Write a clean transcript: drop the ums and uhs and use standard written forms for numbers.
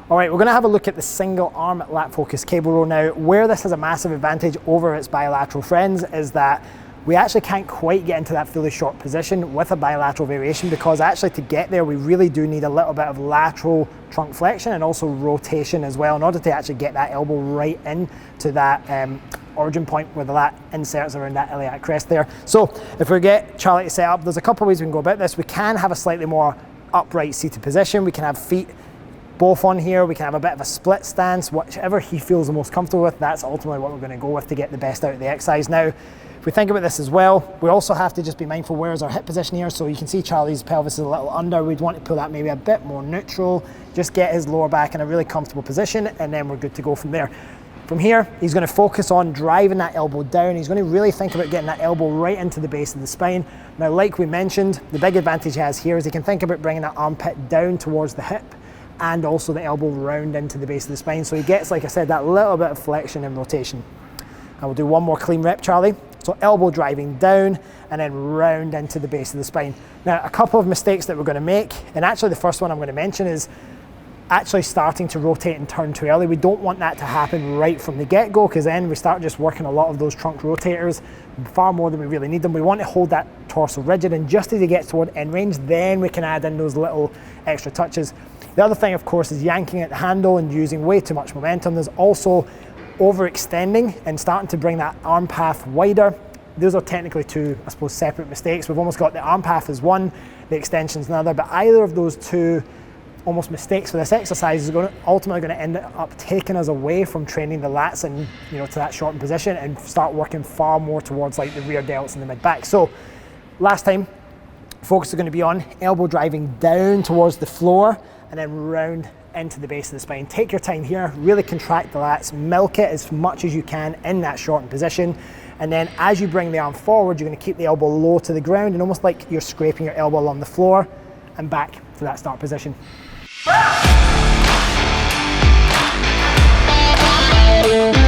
All right, we're gonna have a look at the single arm lat focus cable row now. Where this has a massive advantage over its bilateral friends is that we actually can't quite get into that fully short position with a bilateral variation, because actually to get there, we really do need a little bit of lateral trunk flexion and also rotation as well in order to actually get that elbow right into that origin point where the lat inserts around that iliac crest there. So if we get Charlie to set up, there's a couple of ways we can go about this. We can have a slightly more upright seated position. We can have feet both on here. We can have a bit of a split stance, whichever he feels the most comfortable with. That's ultimately what we're going to go with to get the best out of the exercise. Now, if we think about this as well, we also have to just be mindful, where's our hip position here? So you can see Charlie's pelvis is a little under. We'd want to pull that maybe a bit more neutral, just get his lower back in a really comfortable position, and then we're good to go from there. From here, he's going to focus on driving that elbow down. He's going to really think about getting that elbow right into the base of the spine. Now, like we mentioned, the big advantage he has here is he can think about bringing that armpit down towards the hip and also the elbow round into the base of the spine. So he gets, like I said, that little bit of flexion and rotation. I will do one more clean rep, Charlie. So elbow driving down and then round into the base of the spine. Now, a couple of mistakes that we're going to make, and actually the first one I'm going to mention is actually starting to rotate and turn too early. We don't want that to happen right from the get-go, because then we start just working a lot of those trunk rotators, far more than we really need them. We want to hold that torso rigid, and just as he gets toward end range, then we can add in those little extra touches. The other thing, of course, is yanking at the handle and using way too much momentum. There's also overextending and starting to bring that arm path wider. Those are technically two, I suppose, separate mistakes. We've almost got the arm path as one, the extension's another, but either of those two almost mistakes for this exercise is ultimately going to end up taking us away from training the lats and to that shortened position and start working far more towards like the rear delts and the mid back. So last time, focus is going to be on elbow driving down towards the floor and then round into the base of the spine. Take your time here, really contract the lats, milk it as much as you can in that shortened position. And then as you bring the arm forward, you're going to keep the elbow low to the ground and almost like you're scraping your elbow along the floor and back to that start position. Yeah.